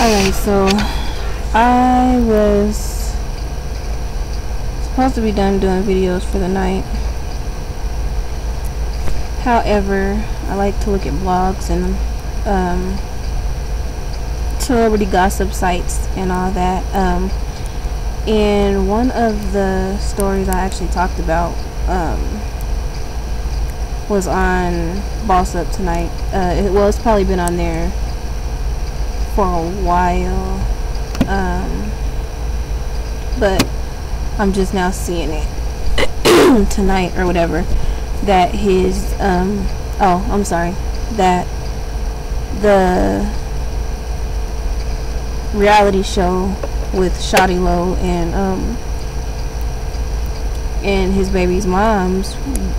Alright, so I was supposed to be done doing videos for the night. However, I like to look at blogs and celebrity gossip sites and all that. And one of the stories I actually talked about was on Boss Up Tonight. It's probably been on there for a while, but I'm just now seeing it tonight or whatever, that his that the reality show with Shawty and his baby's moms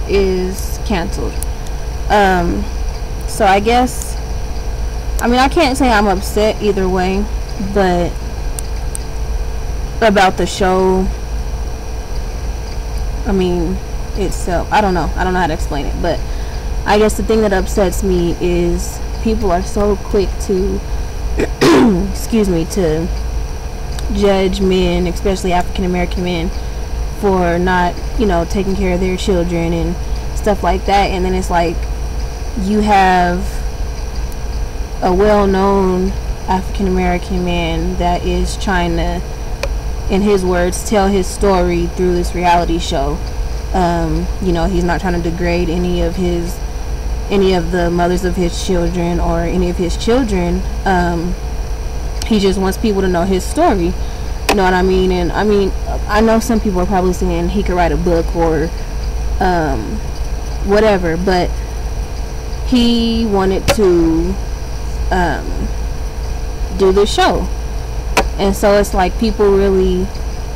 is canceled. So I guess, I mean, I can't say I'm upset either way, but about the show, I mean, itself, I don't know how to explain it, but I guess the thing that upsets me is people are so quick to excuse me, to judge men, especially African American men, for not, you know, taking care of their children and stuff like that. And then it's like you have a well-known African American man that is trying to, in his words, tell his story through this reality show. You know, he's not trying to degrade any of the mothers of his children or any of his children. He just wants people to know his story. You know what I mean? And I mean, I know some people are probably saying he could write a book or whatever, but he wanted to do this show. And so it's like people really,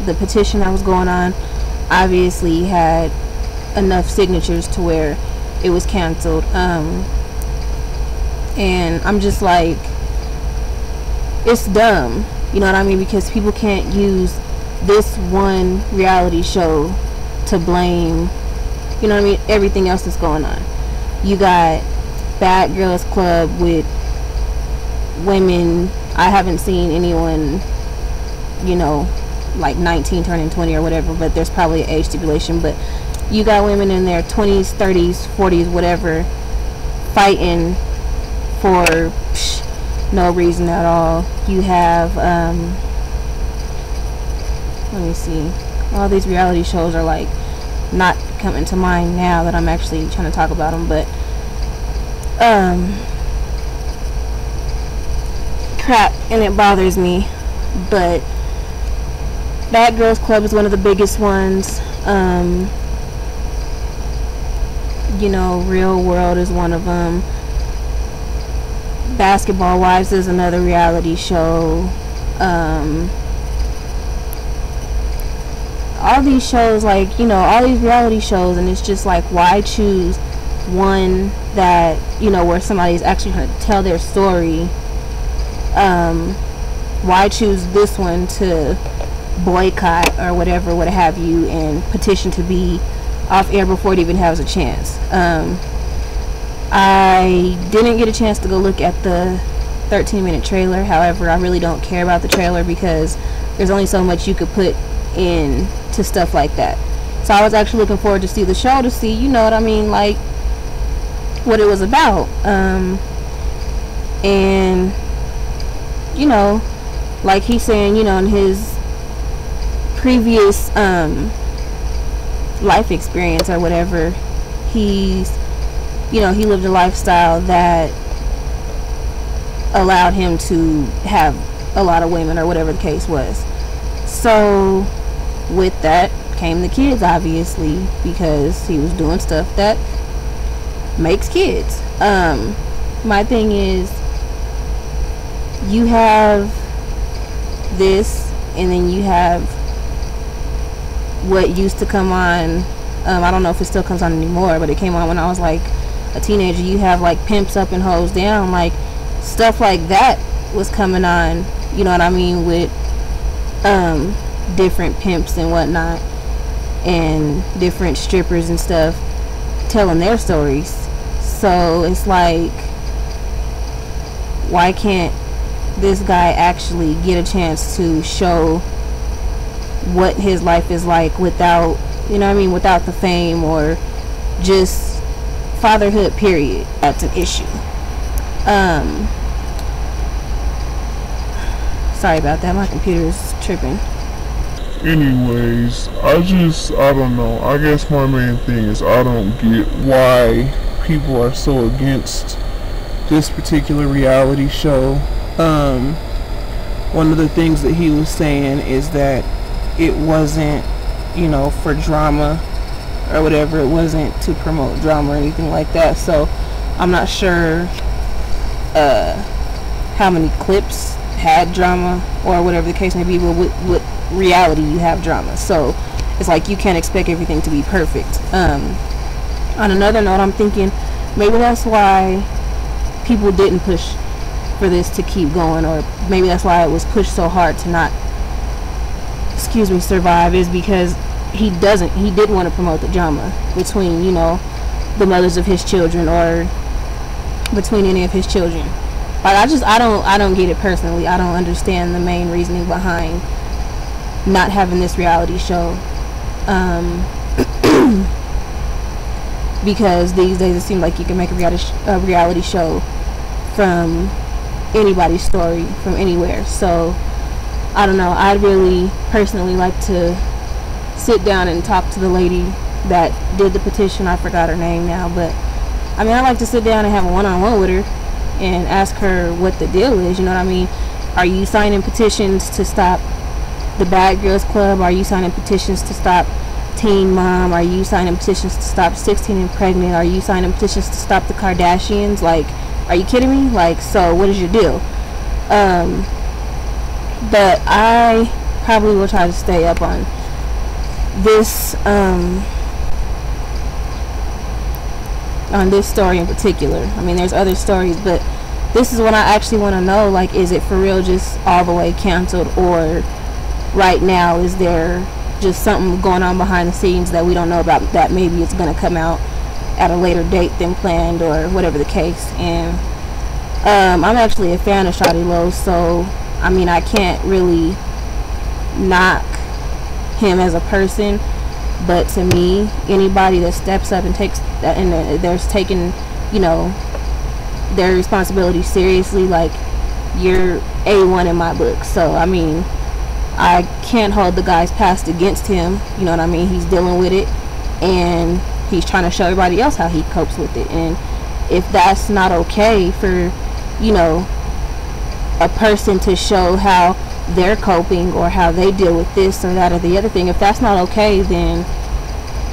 the petition that was going on obviously had enough signatures to where it was canceled. And I'm just like, it's dumb, you know what I mean, because people can't use this one reality show to blame, you know what I mean, everything else that's going on. You got Bad Girls Club with women. I haven't seen anyone, you know, like 19 turning 20 or whatever, but there's probably an age stipulation. But you got women in their 20s, 30s, 40s, whatever, fighting for no reason at all. You have let me see, all these reality shows are like not coming to mind now that I'm actually trying to talk about them, but crap, and it bothers me. But Bad Girls Club is one of the biggest ones. You know, Real World is one of them. Basketball Wives is another reality show. All these shows, like, you know, all these reality shows, and it's just like, why choose one that, you know, where somebody's actually going to tell their story? Why choose this one to boycott or whatever, what have you, and petition to be off air before it even has a chance? I didn't get a chance to go look at the 13-minute trailer. However, I really don't care about the trailer because there's only so much you could put in to stuff like that. So I was actually looking forward to see the show, to see, you know what I mean, like what it was about. And you know, like he's saying, you know, in his previous life experience or whatever, he's, you know, he lived a lifestyle that allowed him to have a lot of women or whatever the case was. So with that came the kids, obviously, because he was doing stuff that makes kids. My thing is, you have this, and then you have what used to come on, I don't know if it still comes on anymore, but it came on when I was like a teenager. You have like Pimps Up and Hoes Down, like stuff like that was coming on, you know what I mean, with different pimps and whatnot, and different strippers and stuff telling their stories. So it's like, why can't this guy actually get a chance to show what his life is like without, you know what I mean, without the fame or just fatherhood, period. That's an issue. Sorry about that, my computer is tripping. Anyways, I don't know. I guess my main thing is I don't get why people are so against this particular reality show. One of the things that he was saying is that it wasn't, you know, for drama or whatever. It wasn't to promote drama or anything like that. So I'm not sure how many clips had drama or whatever the case may be, but with reality you have drama. So it's like you can't expect everything to be perfect. On another note, I'm thinking maybe that's why people didn't push for this to keep going, or maybe that's why it was pushed so hard to not, survive, is because he didn't want to promote the drama between, you know, the mothers of his children or between any of his children. Like, I don't get it personally. I don't understand the main reasoning behind not having this reality show. Because these days it seems like you can make a reality show from anybody's story, from anywhere. So I don't know. I'd really personally like to sit down and talk to the lady that did the petition. I forgot her name now, but I mean, I'd like to sit down and have a one-on-one with her and ask her what the deal is. You know what I mean? Are you signing petitions to stop the Bad Girls Club? Are you signing petitions to stop Teen Mom? Are you signing petitions to stop 16 and Pregnant? Are you signing petitions to stop the Kardashians? Like, are you kidding me? Like, so what is your deal? But I probably will try to stay up on this story in particular. I mean, there's other stories, but this is what I actually want to know. Like, is it for real just all the way canceled, or right now is there just something going on behind the scenes that we don't know about, that maybe it's going to come out at a later date than planned, or whatever the case. And I'm actually a fan of Shawty Lo, so I mean, I can't really knock him as a person, but to me, anybody that steps up and takes that, and there's taking, you know, their responsibility seriously, like, you're A1 in my book. So I mean, I can't hold the guy's past against him. You know what I mean? He's dealing with it, and he's trying to show everybody else how he copes with it. And if that's not okay for, you know, a person to show how they're coping or how they deal with this or that or the other thing, if that's not okay, then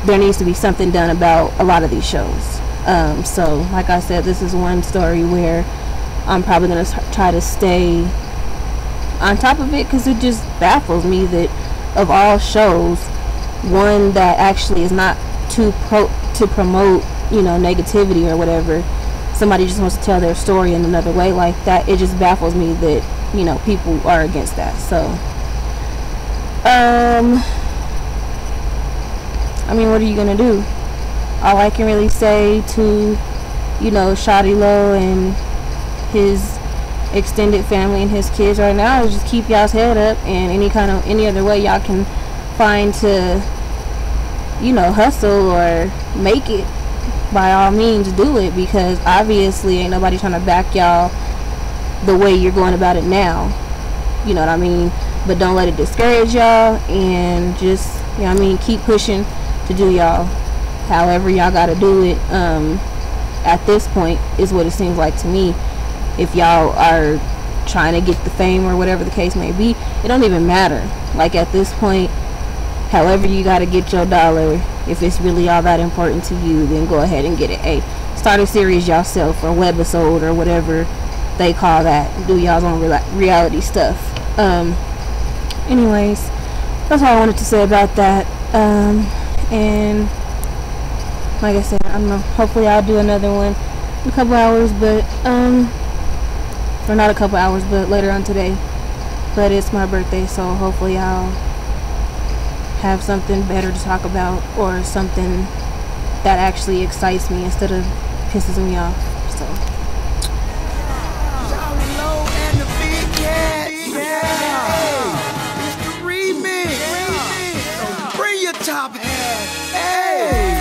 there needs to be something done about a lot of these shows. So like I said, this is one story where I'm probably going to try to stay on top of it, because it just baffles me that of all shows, one that actually is not to promote, you know, negativity or whatever, somebody just wants to tell their story in another way like that. It just baffles me that, you know, people are against that. So I mean, what are you gonna do? All I can really say to, you know, Shawty Lo and his extended family and his kids right now is just keep y'all's head up, and any other way y'all can find to, you know, hustle or make it, by all means do it, because obviously ain't nobody trying to back y'all the way you're going about it now. You know what I mean? But don't let it discourage y'all, and just, you know what I mean, keep pushing to do y'all however y'all gotta do it. At this point is what it seems like to me. If y'all are trying to get the fame or whatever the case may be, it don't even matter. Like, at this point, however you gotta get your dollar, if it's really all that important to you, then go ahead and get it. Hey, start a series yourself, or webisode, or whatever they call that. Do y'all's own reality stuff. Anyways, that's all I wanted to say about that. And like I said, I don't know, hopefully I'll do another one in a couple hours, but or not a couple hours, but later on today. But it's my birthday, so hopefully I'll have something better to talk about, or something that actually excites me instead of pisses me off. So Hey!